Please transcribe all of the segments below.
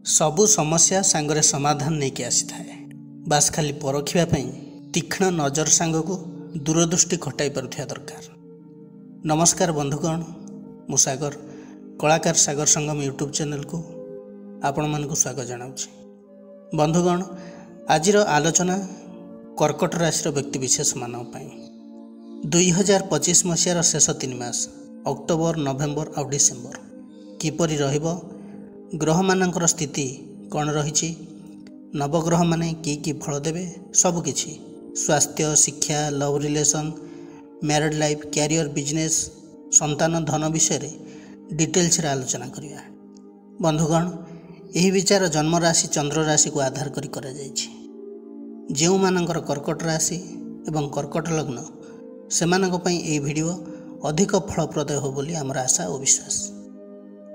सबु समस्या सांगरे समाधान नहीं के आसी थाए। बास खाली परखिबा पई तीक्ष्ण नजर सांग को दूरदृष्टि खटाई पारुथिया दरकार। नमस्कार बंधुगण, मु सागर कलाकार सागर संगम यूट्यूब चैनल को आपण मन को स्वागत जनाउछि। बंधुगण, आजिर आलोचना कर्कट राशि व्यक्ति विशेष मानव पई 2025 मसीहार शेष 3 मास अक्टोबर, नवेम्बर और डिसेम्बर किपरि रहिबो, ग्रह मानकर स्थिति कौन रही, नवग्रह माने की फल देवे, सबकिछि स्वास्थ्य, शिक्षा, love relation, married life, career, business, संतान, धन विषय डिटेल्स रे आलोचना करिया। बंधुगण, यही विचार जन्म राशि चंद्र राशि को आधार करी करा जायछि। जेउ मानकर कर्कट राशि एवं कर्कट लग्न सेमानक पई एही वीडियो अधिक फलप्रद हो बोली आमर आशा और विश्वास।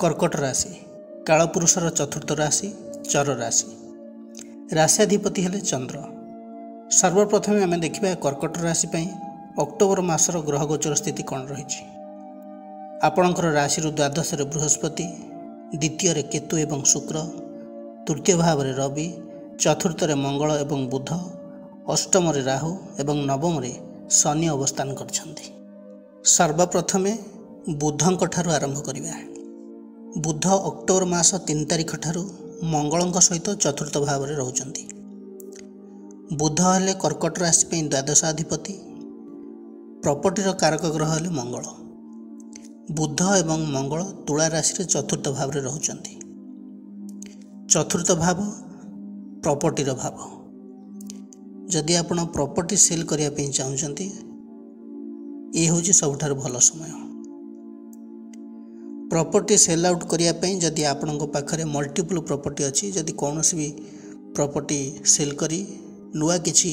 कर्कट राशि कालपुरुषर चतुर्थ राशि, चर राशि। राशिधिपति हेले चंद्र। सर्वप्रथमे आम देखा कर्कट राशि अक्टोबर मासर ग्रह गोचर स्थिति कौन रही। आपणकर राशि द्वादश बृहस्पति, द्वितीय केतु एवं शुक्र, तृतीय भाव में रवि, चतुर्थ मंगल एवं बुध, अष्टम राहु एवं नवम शनि अवस्थान करछन्ति। सर्वप्रथमे बुधंक ठारू आरंभ करिबा। बुध अक्टोबर मास 3 तारिख ठारू मंगल सहित चतुर्थ भाव में रहउचंती। बुध हेले कर्कट राशि पे द्वादशाधिपति, प्रॉपर्टीर कारक ग्रह हेले मंगल। बुध एवं मंगल तुला राशि चतुर्थ भाव में रहउचंती। चतुर्थ भाव प्रॉपर्टीर भाव। जदि आपण प्रॉपर्टी सेल करिया पे चाहउचंती, ये होची सबठार भल समय। प्रॉपर्टी सेल आउट करने जदि आपण पाखरे मल्टीपल प्रॉपर्टी अच्छी, जदि कौन भी प्रॉपर्टी सेल करी नुआ किछि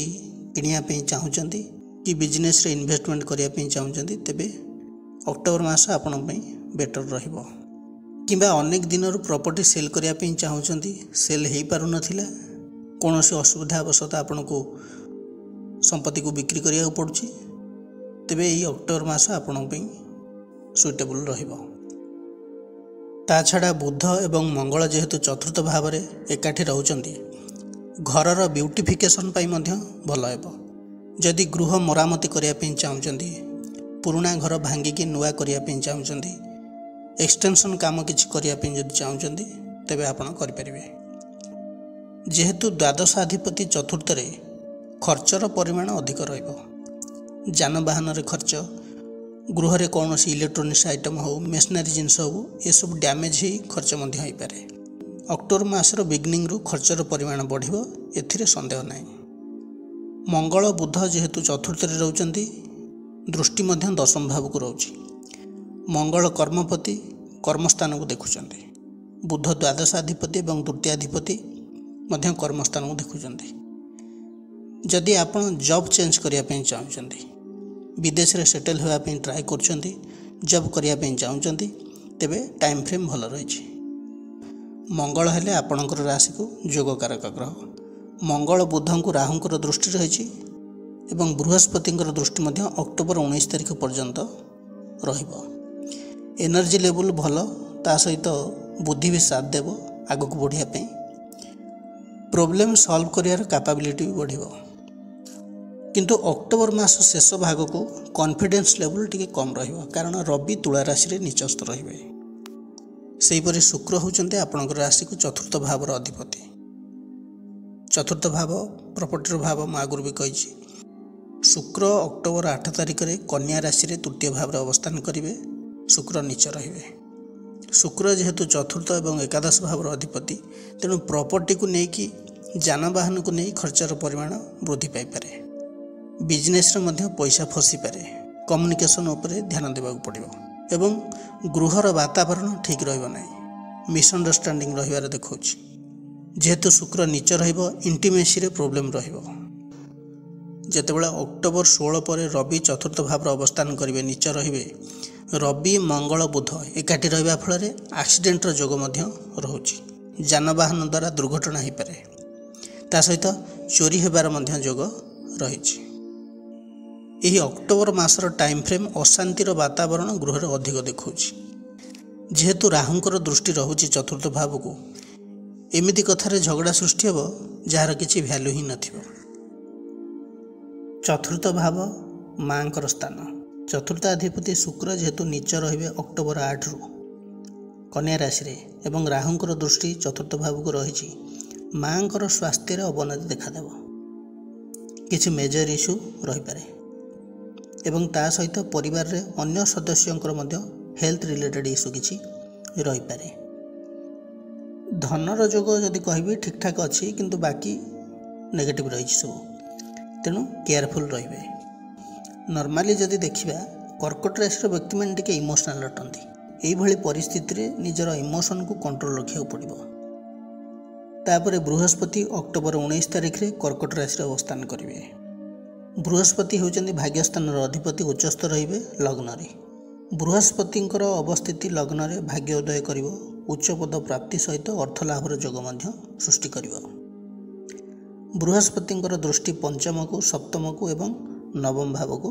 किनिया पे चाहूचंती कि बिजनेस रे इन्वेस्टमेंट करिया पे चाहूचंती, तेबे अक्टोबर मास आपण पे बेटर रहिबो। किंबा अनेक दिन प्रॉपर्टी सेल करिया पे चाहूचंती, सेल हेई पारु नथिला, कोनोसी असुविधा अवसत आपण को संपत्ति को बिक्री करिया पड़ुछि, तेबे एई अक्टोबर मास आपण पे सुइटेबल रहिबो। ता छड़ा बुध एवं मंगल जेहेतु चतुर्थ भाव में एकाठी रहउचंती, घरर ब्यूटिफिकेशन पाई मध्य भल हेबो। जदि गृह मरामती करिया पे चाहउचंती, पुराना घर भांगिकी नुआ करिया पे चाहउचंती, एक्सटेंशन काम किछि करिया पे जदि चाहउचंती, तेबे आपण करि परिबे। जेहेतु द्वादशाधिपति चतुर्थ रे खर्चर परिमाण अधिक रहिबो। जानवाहन रे खर्च, गृह रे कौन इलेक्ट्रोनिक्स आइटम हो, मेशनरी जिनस हो, ये सब डैमेज ही खर्च मध्य होई पारे। अक्टोबर मासर बिगनिंग रु खर्चर परिमाण बढ़िबो, एथिरे संदेह नाही। मंगल बुध जेहेतु चतुर्थ रे रहउचंती, दृष्टि मध्य दशम भाव को रहउची। मंगल कर्मपति कर्मस्थान को देखुचंती। बुध द्वादशाधिपति एवं तृतीयाधिपति मध्य कर्मस्थान को देखुचंती। जदि आपण जॉब चेंज करिया पे चाहउचंती, विदेश रे सेटल होगा ट्राए करछंती, जब करिया पे चाहउचंती, तेबे टाइम फ्रेम भल रही। मंगल हेले आपणकर राशि को जोगकारक ग्रह। मंगल बुधं को राहुंकर दृष्टि रही एवं बृहस्पतिंकर दृष्टि मध्य अक्टोबर 19 तारिख पर्यंत रहिबो। एनर्जी लेवल भल, ता सहित बुद्धि भी साथ देव आगक बढ़िया पे। प्रॉब्लम सॉल्व करियार कैपेबिलिटी भी बढ़िबो। किंतु अक्टोबर मास शेष भाग को कॉन्फिडेंस लेवल टिके कम रहिबो, कारण रवि तुला राशि रे निचस्थ रहिबे। सेहीपरि शुक्र होचंते आपणकर राशि को चतुर्थ भावर अधिपति। चतुर्थ भाव प्रॉपर्टीर भाव मैं आगुरी भी कही। शुक्र अक्टोबर 8 तारिख रे कन्या राशि रे तृतीय भाव रे अवस्थान करिवे। शुक्र नीच रहिबे। शुक्र जेहेतु चतुर्थ एवं एकादश भावर अधिपति, तेणु प्रॉपर्टी को लेकिन जानवाहन को नहीं खर्चर परिमाण वृद्धि पाई पारे। बिजनेस रे मध्य पैसा फसी पारे। कम्युनिकेशन उपरे ध्यान देबाक पड़िबो एवं गृहर वातावरण ठीक रहिबो नाही, मिसअंडरस्टैंडिंग रहिबार देखौछि। जेहेतु शुक्र नीच रहिबो, इंटीमेसी रे प्रॉब्लम रहिबो। जेतेबेला अक्टोबर 16 पर रवि चतुर्थ भाव रे अवस्थान करिवे, नीच रहिबे, रवि मंगल बुध एकाठी रहिबा फल रे एक्सीडेंट जोग मध्य रहुछि। जानवाहन द्वारा दुर्घटना हो पारे, ता सहित चोरी हेबार मध्य जोग रहिछि। यही अक्टोबर मासर टाइम फ्रेम अशांतिर वातावरण गृह अधिक देखा। जेहेतु राहुंकर दृष्टि रहुछि चतुर्थ भाव को, एमिति कथारे झगड़ा सृष्टि हेब जार किछि भ्यालु ही नथिबो। चतुर्थ भाव मांकर स्थान। चतुर्थ अधिपति शुक्र जेहेतु नीच रहिबे अक्टोबर 8 रु कन्या राशि रे एवं राहुंकर दृष्टि चतुर्थ भाव को रही मांकर स्वास्थ्य अवनति देखा किछि मेजर इश्यू रही पारे एवं ता सहित परिवार रे अन्य सदस्यंकर मध्य हेल्थ रिलेटेड इश्यू किछि रही पारे। धनर जोग जदि कहबी ठीक ठाक अच्छी किंतु बाकी नेगेटिव रही सब तेणु केयरफुल रहिबे। नॉर्मली जदि देखिबा कर्कट राशि व्यक्ति मान टिके इमोशनल अटंती एही परिस्थिति रे निजर इमोशन को कंट्रोल रखिया पड़िबो। तापरे बृहस्पति अक्टोबर 19 तारिख रे कर्कट राशि अवस्थान करिवे। बृहस्पति होचंदी भाग्यस्थान अधिपति उच्चस्थ रहिबे लग्न रे। बृहस्पतिंकर अवस्थिति लग्न रे भाग्योदय करिवो उच्च पद प्राप्ति सहित अर्थ लाभर जोग मध्य सृष्टि करिवो। बृहस्पतिंकर दृष्टि पंचम को सप्तम को एवं नवम भाव को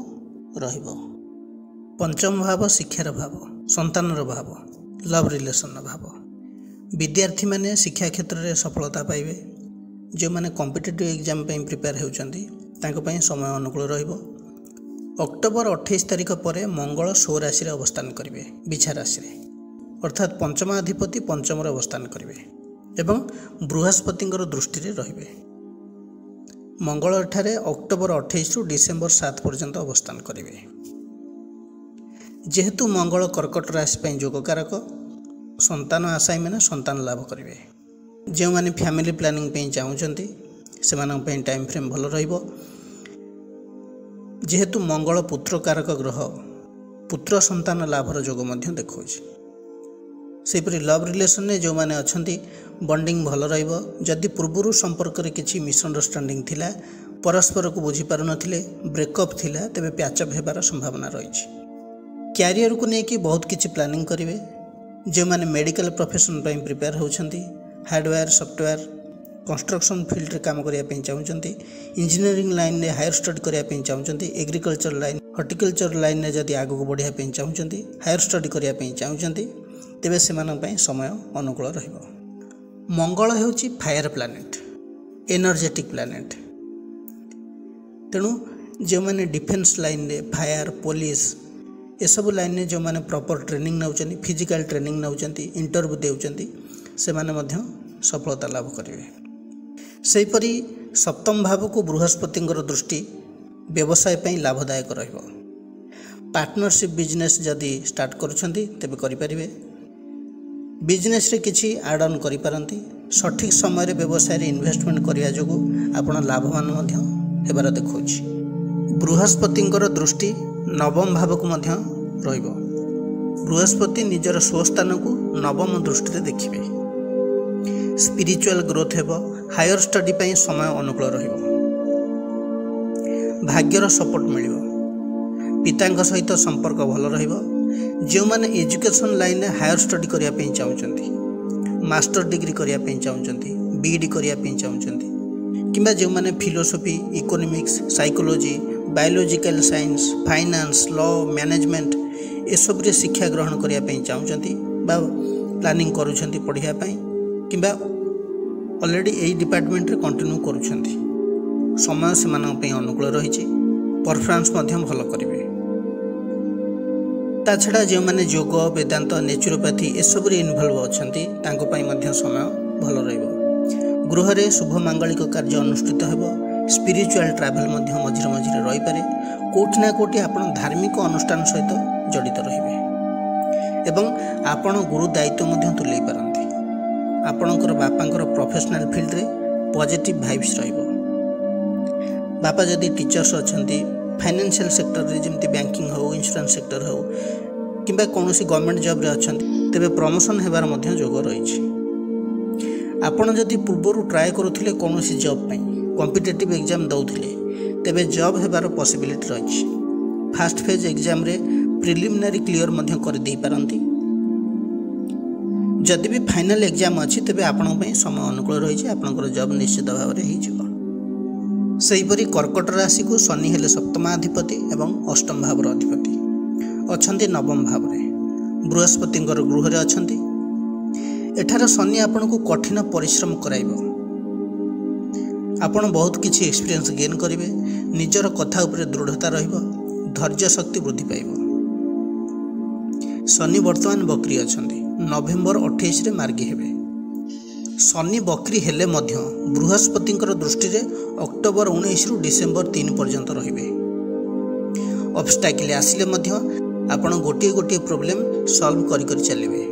रहिबो। पंचम भाव शिक्षार भाव संतानर भाव लव रिलेशन भाव। विद्यार्थी माने शिक्षा क्षेत्र में सफलता पाइबे। जो माने कॉम्पिटिटिव एग्जाम पे प्रिपेयर होउचंदी तांको पई समय अनुकूल रहिबो। अक्टोबर 28 तारिख पर मंगल 16 राशि अवस्थान करिवे बिछा राशि रे अर्थात पंचमाधिपति पंचम अवस्थान करिवे एवं बृहस्पतिंकर दृष्टि रे रहिबे। मंगल ठारे अक्टोबर 28 रु डिसेंबर 7 पर्यंत अवस्थान करिवे। जेहेतु मंगल कर्कट राशि पई जोगकारक संतान आशायी मैंने संतान लाभ करेंगे। जो मैंने फैमिली प्लानिंग पे चाहूँगी से टाइम फ्रेम भल रहिबो। जेहेतु मंगल पुत्र कारक ग्रह पुत्र संतान लाभर जोग देखौछि। सेपरि लव रिलेशन में जो मैंने अच्छी बॉन्डिंग भल रहिबो। जदि पूर्वर संपर्क में किसी मिसअंडरस्टैंडिंग थिला परस्पर को बुझी पारु नथिले ब्रेकअप थिला तेबे पैचअप हेबार संभावना रही। क्यारियर को लेकिन बहुत किसी प्लानिंग करेंगे। जो मैंने मेडिकल प्रोफेशन पर प्रिपेयर होती हार्डवेयर सॉफ्टवेयर कंस्ट्रक्शन फील्ड रे काम करने चाहूँगी इंजीनियरिंग लाइन में हायर स्टडी करने चाहूँगी एग्रीकल्चर लाइन हॉर्टिकल्चर लाइन में जदि आगक बढ़ाई चाहूँगी हायर स्टडी करने चाहूँगी तेबे से समय अनुकूल रहिबो। मंगल होची फायर प्लैनेट एनर्जेटिक प्लैनेट तेणु जो मैंने डिफेन्स लाइन में फायर पुलिस ये सब लाइन में जो मैंने प्रॉपर ट्रेनिंग नौचंती फिजिकल ट्रेनिंग नौचंती इंटरव्यू देउचंती से माने मध्य सफलता लाभ करेंगे। सेहीपरि सप्तम भाव को बृहस्पतिंकर दृष्टि व्यवसाय ପାଇଁ लाभदायक रहिबो। पार्टनरशिप बिजनेस जदि स्टार्ट करूछंती तेबे करि परिबे। बिजनेस रे किछि एड ऑन करि पारंती। सठिक समय रे व्यवसाय रे इन्वेस्टमेंट करिया जोगु आपण लाभवान मध्य हेबार देखौछि। बृहस्पतिंकर दृष्टि नवम भाव को मध्य रहिबो। बृहस्पति निजर स्वस्थान को नवम दृष्टि देखिबे। स्पिरिचुअल ग्रोथ हेबो। हायर स्टडी पई समय अनुकूल रहिबो। भाग्यर सपोर्ट मिलिबो। पितांक सहित संपर्क भल रहिबो। जो माने एजुकेशन लाइन में हायर स्टडी करिया पई चाहूचंती मास्टर डिग्री करिया पई चाहूचंती बीडी करिया पई चाहूचंती किंबा जो माने philosophy economics psychology biological science finance law management ये सब रे शिक्षा ग्रहण करिया पई चाहूचंती बा प्लानिंग करूछंती पढ़िया पई किंबा ऑलरेडी एई डिपार्टमेंट रे कंटिन्यू करूछंती समय से मानक पई अनुकूल रहिछि। परफॉर्मेंस मध्यम भल करिवे। ता छड़ा जो माने योग वेदांत नेचुरोपैथी ए सब रे इन्वॉल्व अछंती तांको पई मध्य समय भल रहइबो। गृह रे शुभ मांगलिक कार्य अनुष्ठित हेबो। स्पिरिचुअल ट्रैवल मध्य मझिरे मझिरे रही पारे। कोठी ना कोठी आपण धार्मिक अनुष्ठान सहित जड़ित रहिबे एवं आपण गुरु दायित्व मध्य तुलै पारंती। आपणकर बापांकर प्रोफेशनल फील्ड रे पॉजिटिव वाइब्स रहिबो। बापा जदि टीचर्स अछंती फाइनेंशियल सेक्टर रे जेमती बैंकिंग हो इंश्योरेंस सेक्टर हो किंबा कोनोसी गवर्नमेंट जॉब रे अछंती तेबे प्रमोशन हेबार मध्य जोग रहिछि। आपण जदि पूर्वरु ट्राए करूथिले कोनोसी जॉब पई कॉम्पिटिटिव एग्जाम दउथिले तेबे जॉब हेबार पॉसिबिलिटी रहिछि। फास्ट फेज एग्जाम रे प्रिलिमिनरी क्लियर मध्य कर दे पारंती। जदि भी फाइनल एग्जाम अछि तेबे आपण पई समय अनुकूल रहिछि। आपनकर जॉब निश्चित भाव रे हि जिवो। सेहीपरि कर्कट राशि को शनि हेले सप्तमाधिपति एवं अष्टम भावर अधिपति अछंती नवम भाव रे बृहस्पतिंकर गृह रे अछंती। एठार शनि आपन को कठिन परिश्रम कराइब। आपण बहुत किछि एक्सपीरियंस गेन करेंगे। निजर कथा उपरे दृढ़ता रहिबो, धैर्य शक्ति वृद्धि पाइब। शनि वर्तमान बकरी अछंती, नवेम्बर 28 रे मार्गी हेबे। शनि बकरी हेले मध्य बृहस्पतिंकर दृष्टि रे अक्टोबर 19 रु डिसेम्बर 3 पर्यंत रहिबे। ऑब्स्टैकल आसिले मध्य आपण गोटे गोटे प्रॉब्लम सॉल्व करी चलिबे।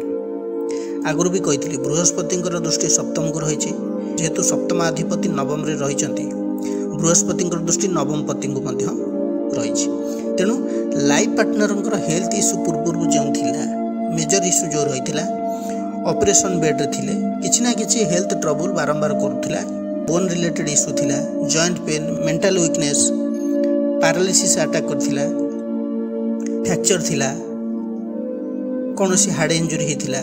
आगुरु भी कहितली बृहस्पतिंकर दृष्टि सप्तम को रहिछि, जेहेतु सप्तमाधिपति नवम रे रहिचंती, बृहस्पतिंकर दृष्टि नवम पति को मध्य रहिछि। तेणु लाइफ पार्टनरंकर हेल्थ इश्यू पूर्व जो थिला, मेजर इश्यू जो रहिथिला, ऑपरेशन बेड रे थिले, किछि ना किछि हेल्थ ट्रबल बारंबार करूथिला, बोन रिलेटेड इश्यू थिला, joint pain, mental weakness, paralysis attack करथिला, फ्रैक्चर थिला, कोनोसी हार्ट इंजुरी हेतिला,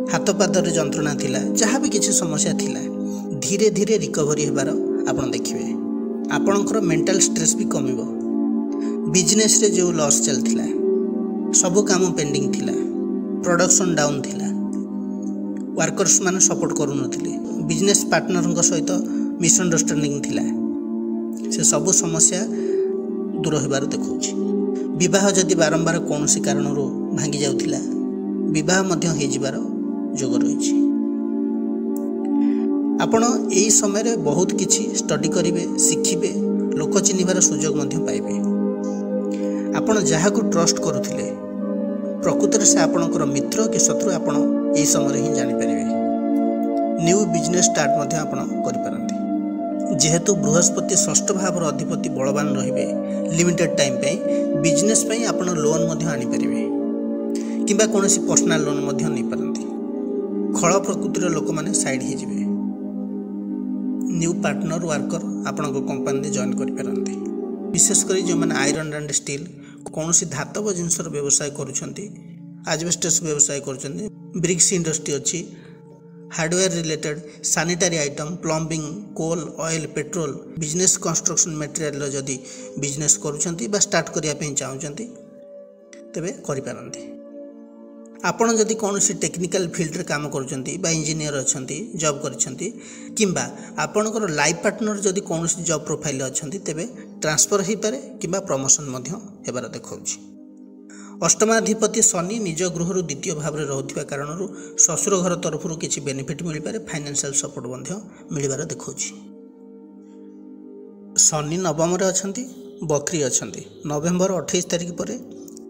हाथ पादर जंत्रणा थिला, जहाँ भी किसी समस्या थिला, धीरे धीरे रिकवरी हेबार आपण देखिबे। आपणकर मेंटल स्ट्रेस भी कमिबो। बिजनेस रे जो लॉस चलथिला, सब काम पेंडिंग थिला, प्रोडक्शन डाउन थिला, वर्कर्स माने सपोर्ट करू नथिले, बिजनेस पार्टनरଙ୍କ सहित मिसअंडरस्टैंडिंग थिला, से सब समस्या दूर हेबार देखौछि। विवाह जदि बारंबार कौनसी कारणरू भांगी जाउथिला, विवाह मध्य हे जिबार जोग रहिछि। आपण एही समय रे बहुत किछि स्टडी करिवे, शिखिबे, लोक चिन्हिबार सुजोग मध्य पाइबे। आपण जहाँ को ट्रस्ट करुथिले, प्रकृति से आपणकर मित्र कि शत्रु आपण एही समय ही जानि परिबे। न्यू बिजनेस स्टार्ट मध्य आपण करि पारंती। जेहेतु बृहस्पति षष्ठ भावर अधिपति बलवान रहिबे, लिमिटेड टाइम पे बिजनेस पे आपण लोन मध्य आनी परिबे, किंबा कोनोसी पर्सनल लोन मध्य नै पारंती। खळ प्रकृतिर लोक माने साइड हे जिवे। न्यू पार्टनर वर्कर आपण को कंपनी दे जॉइन करि पारंती। विशेषकर जो मैंने आयरन एंड स्टील कौन सी धातव जिनसर व्यवसाय करुछंती, एस्बेस्टस व्यवसाय करुछंती, ब्रिक्स इंडस्ट्री अच्छी, hardware related, sanitary item, plumbing, coal, oil, petrol, business construction material जदि बिजनेस करुछंती बा स्टार्ट करिया पे चाहूचंती तेबे करि पारंती। आपण जदि कौन सी टेक्निकल फील्ड रे काम करुछंती बा इंजीनियर अछंती, जॉब करछंती, किंबा आपणकर लाइफ पार्टनर जदि कौन सी जॉब प्रोफाइल अछंती तेबे ट्रांसफर हो पारे किंबा प्रमोशन मध्य हेबार देखौछि। अष्टमाधिपति शनि निज गृह द्वितीय भाव में रोथिबा कारणरू ससुर घर तरफरु किछि बेनिफिट मिल पारे, फाइनेंशियल सपोर्ट मध्य मिलिबार देखौछि। शनि नवम रे अछंती, बकरी अछंती, नवेम्बर 28 तारिख पर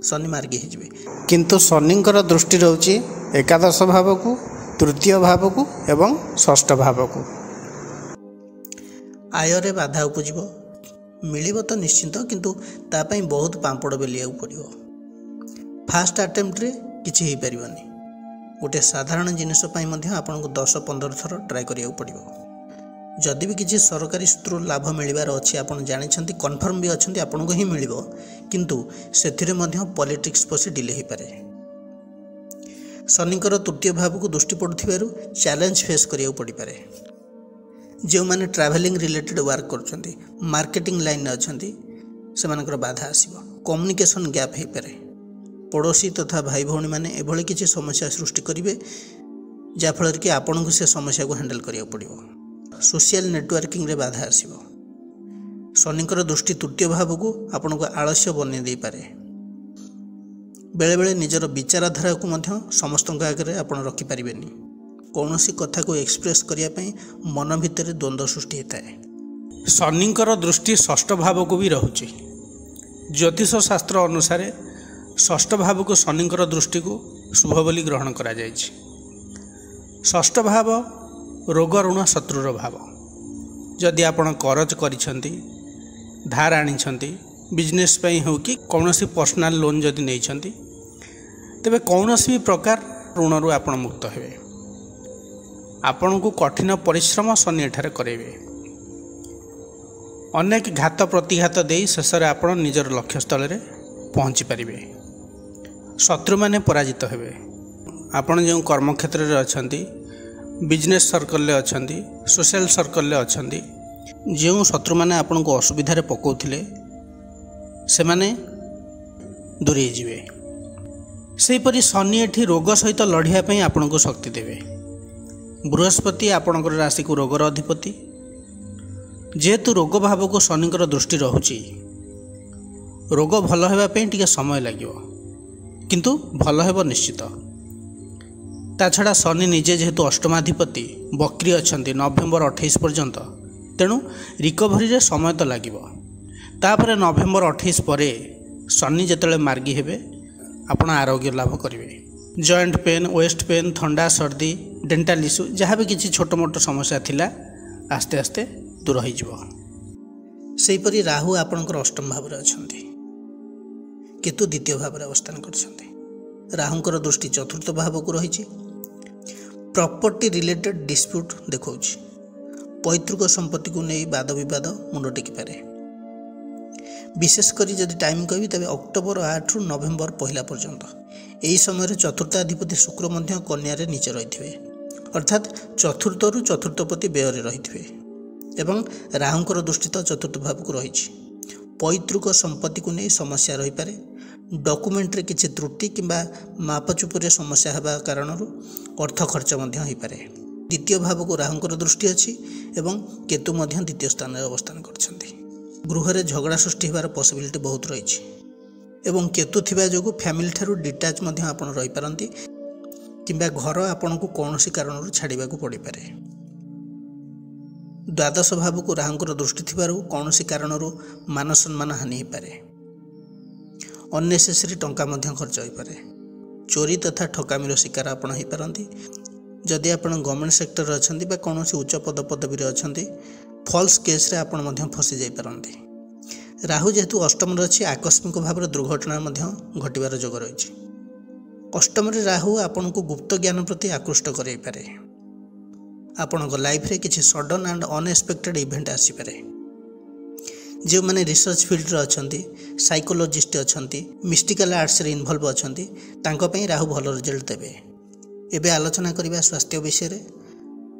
शनि मार्गी हेजिबे। किंतु शनिंकर दृष्टि रहउछि एकादश भाव को, तृतीय भाव को एवं षष्ठ भाव को। आय रे बाधा उपजिबो, मिलिबो तो निश्चिंत, किंतु ता पई बहुत पांपड़ बेलिया पड़िबो। फास्ट अटेम्प्ट रे किछि हे परिबनी। गोटे साधारण जिनिस पई मध्य आपनको 10-15 थर ट्राई करिया पड़िबो। जदि भी किसी सरकारी सूत्र लाभ मिलबार अच्छी आपण जानिछंती, कन्फर्म भी अच्छी आपको ही मिलिबो, किंतु सेथिरे मध्य पॉलिटिक्स पसी डिले हो पारे। शनिकर तृतीय भाव को दृष्टि पड़ुथिबारु चैलेंज फेस करिया पड़ी पारे। जो माने ट्रैवलिंग रिलेटेड वर्क करछंती, मार्केटिंग लाइन में अछंती, सेमानकर बाधा आसीबो, कम्युनिकेशन गैप हो पारे। पड़ोसी तथा भाई भौणी माने एभली किछि समस्या सृष्टि करिवे, जाफल कि आपन को से समस्या को हैंडल करिया पड़िबो। सोशल नेटवर्किंग रे बाधा आसीबो। शनिकर दृष्टि तृतीय भाव को आपन को आलस्य बने दे पारे। बेले बेले निजर विचारधारा को मध्य समस्त आगे आपन रखि पारिबेनी। कौनसी कथा को एक्सप्रेस करिया पई मन भितर द्वंद्व सृष्टि होता है। शनिकर दृष्टि षष्ठ भाव को भी रहुछि। ज्योतिष शास्त्र अनुसार षष्ठ भाव को शनिकर दृष्टि को शुभ बोली ग्रहण करा जायछि। षष्ठ भाव रोग ऋण शत्रुर भाव। जदि आपण करज करिछंती, धार आनिछंती, बिजनेस पई हो कि कौनसी पर्सनल लोन जदि नैछंती, तेबे कौनसी भी प्रकार ऋणरू आपण मुक्त हेबे। आपण को कठिन परिश्रम शनि एठारे करेबे। अनेक घात प्रतिघात दे शेष में आपण निजर लक्ष्य स्थल रे पहुँची पारिबे। शत्रु माने पराजित हेबे। आपण जो कर्मक्षेत्र रे अछंती, बिजनेस सर्कल ले अछंती, सोशल सर्कल ले अछंती, जो शत्रु माने आपण को असुविधा पकाउथिले से माने दूरे जिवे। सेहीपरि शनि एठी रोग सहित लड़िया पई आपण को शक्ति देवे। बृहस्पति आपणकर राशि को रोगर अधिपति जेहेतु रोग भाव को शनिकर दृष्टि रोचे रोग भल होगापी टे समय लगे किंतु भल हो निश्चित। ता छड़ा शनि निजे जेहेतु अष्टमाधिपति बक्री अच्छा नवेम्बर 28 पर्यंत तेणु रिकवरी रे समय तो लगे। तापर नवेम्बर 28 पर शनि जिते मार्गी हेबे आपण आरोग्य लाभ करेंगे। जॉइंट पेन वेस्ट पेन थंडा सर्दी डेंटाल इश्यू जहाँ भी किसी छोट मोट समस्या थिला आस्ते आस्ते दूर होपरी। राहु आपणकर अष्टम भाव अच्छा केतु द्वितीय भाव अवस्थान कर राहुंकर दृष्टि चतुर्थ भाव को रही। प्रॉपर्टी रिलेटेड डिस्प्यूट देखा पैतृक संपत्ति को नहीं वाद विवाद मुंड टेकी पारे। विशेषकर जदि टाइम कहि तबे अक्टोबर 8 रु नवेम्बर 1 पर्यंत यही समय चतुर्थाधिपति शुक्र मध्य कन्या रे नीचे रही अर्थात चतुर्थ रु चतुर्थपति व्यय रही एवं राहुंकर दृष्टि तो चतुर्थ भाव को रही। पैतृक संपत्ति को नहीं समस्या रही पारे। डॉक्यूमेंट रे किछि त्रुटि किंबा मापचुपुरे समस्या हेबा कारण अर्थ खर्च मध्य हो पारे। द्वितीय भाव को राहुंकर दृष्टि अच्छी एवं केतु मध्य द्वितीय स्थान में अवस्थान करछन्ती। गृह रे झगड़ा सृष्टि होबार पॉसिबिलिटी बहुत रही एवं केतु थिबा जोगु फैमिली ठारू डिटाच मध्य आपण रही पारंती किंबा घर आपण को कौनसी कारण छाड़िबा को पड़ी पारे। द्वादश भाव को राहुंकर दृष्टि थिबारु कौनसी कारण मान सम्मान हानि हो पारे। अननेसेसरी टंका मध्य खर्च हो पारे। चोरी तथा ठकामीर शिकार आपण हो पारंती। जदि आपण गवर्नमेंट सेक्टर अच्छी कौन उच्च पद पदवी अच्छा फल्स केस रे आपण मध्य फसी जाई पारंती। राहु जेहेतु अष्टम अच्छी आकस्मिक भाव दुर्घटना घटवार जोग रही। अष्टम राहु आपण को गुप्त ज्ञान प्रति आकृष्ट कराई पारे। आपण लाइफ रे किसी सडन एंड अनएक्सपेक्टेड इवेंट आसीपे। जो मैंने रिसर्च फील्ड अच्छा साइकोलोजिस्ट अच्छा मिस्टिकल आर्ट्स रे इन्वॉल्व अच्छा राहु भल रिजल्ट देवे। एबे आलोचना करबा स्वास्थ्य विषय।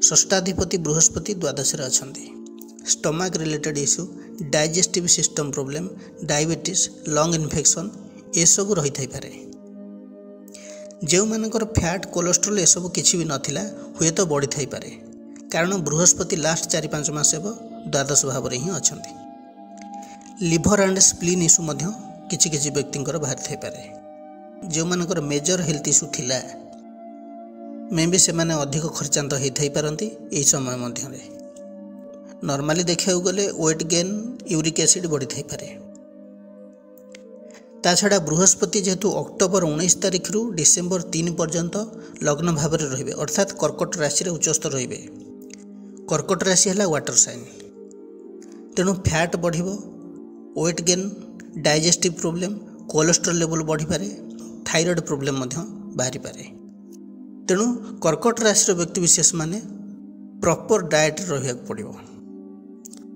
षष्ठाधिपति बृहस्पति द्वादश अच्छा। Stomach related issue digestive system problem diabetes lung infection ये सब रही थाई पारे। जो मानकर फैट कोलेस्ट्रोल एसबू किसी भी नथिला हुए तो बढ़ी थाई पारे कारण बृहस्पति लास्ट 4-5 मास हेब द्वादश भाव रे ही अच्छा। लिभर एंड स्प्लीन इश्यू मध्य किछि किछि व्यक्तिंकर बाहर थाई पारे। जो मानकर मेजर हेल्थ इश्यू थिला मे भी से माने अधिक खर्चांत हो थाई पारंती एही समय मध्य रे। नॉर्मली देखा गले वेट गेन यूरिक एसिड बढ़ी थाई पारे। ता छड़ा बृहस्पति जेहेतु अक्टोबर 19 तारिख रु डिसेम्बर 3 पर्यंत लग्न भाव में रहिबे अर्थात कर्कट राशि रे उच्चस्थ रहिबे। कर्कट राशि है वाटर साइन तेणु फैट बढ़िबो weight gain digestive problem cholesterol level बढ़ी पारे थायराइड प्रॉब्लम मध्य बाहरी पारे। तेणु कर्कट राशि व्यक्ति विशेष माने प्रॉपर डाएट रहिया पड़िबो।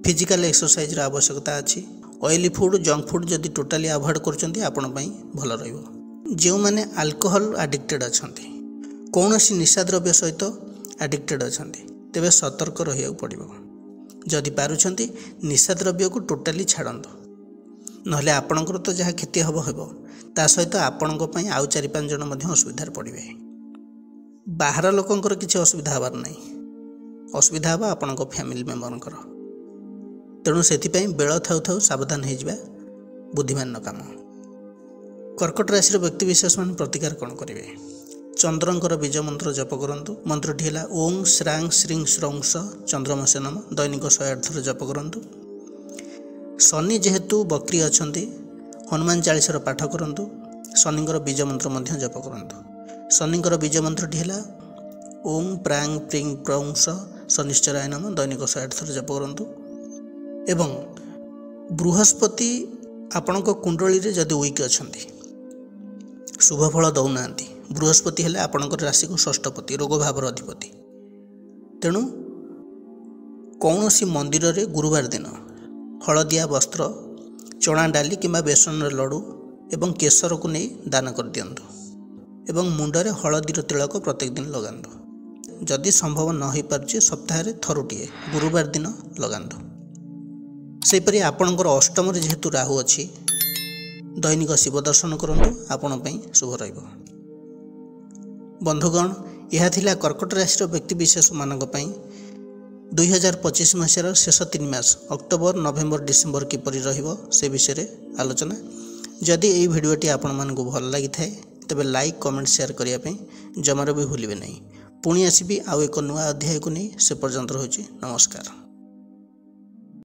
फिजिकल एक्सरसाइज रा आवश्यकता अछि। ऑयली फूड जंक फूड जदि टोटाली अवॉइड करछन्ती आपण पई भल रहिबो। जो माने अल्कोहल एडिक्टेड अछन्ती कौनसी निशा द्रव्य सहित एडिक्टेड अछन्ती तेबे सतर्क रहिया पड़िबो। जदि पारुछन्ती निशा द्रव्य को टोटाली छाड़ंतो नहले आपणकर तो जहाँ क्षति हब हेबो ता सहित आपणक पई आउ 4-5 जन मध्य असुविधार पड़िबे। बाहर लोकंकर किसी असुविधा हबार नहीं असुविधा हबा आपणक फैमिली मेंबरंकर। तेणु से बेल थाउ थाउ सावधान हो बुद्धिमान काम। कर्कट राशि व्यक्ति विशेष मान प्रतिकार कौन करेंगे। चंद्रंकर बीज मंत्र जप करूँ। मंत्रटी है ओं श्रांग श्रीं श्रौंस चंद्रमसे नम दैनिक 108 थर जप करूँ। शनि जेहेतु बक्री अच्छा हनुमान चालीसार पाठ करूँ। शनिंकर बीज मंत्र जप करूँ। शनिंकर बीज मंत्रटी है ओं प्रांग प्रिंग प्रौंस शनिश्चराय नम दैनिक 108 थर जप करूँ। एवं बृहस्पति आपणक कुंडली रे जदि वीक अच्छा शुभ फल दौना बृहस्पति हेले आपणकर राशि को षष्ठपति रोग भावर अधिपति। तेणु कौनसी मंदिर रे गुरुवार दिन हलदिया वस्त्र चना डाली किंबा बेसन लड्डू एवं केसर को नहीं दान कर दियंतु एवं मुंडरे हलदीर तिलक प्रत्येक दिन लगांतु। जदि संभव न हो पारे सप्ताह थरुटिए गुरुवार दिन लगांतु। सेपरी आपणकर अष्टम जेहेतु राहु अच्छी दैनिक शिव दर्शन करूँ आपण शुभ रहिबो। बंधुगण यह थिला कर्कट राशि व्यक्तिशेष मानक 2025 मसीहार शेष 3 मास अक्टोबर नवेम्बर डिसेम्बर किपरि रहिबो से विषय आलोचना। जदि यही भिडियोटी आपण मानकु भल लगी थाए तेबे लाइक कमेंट शेयर करिया पे जमार भी भूलिबे नहीं। पुणी आसीबी आउ एक नुआ अध्याय को नहीं से पर्यंत रहुछि। नमस्कार।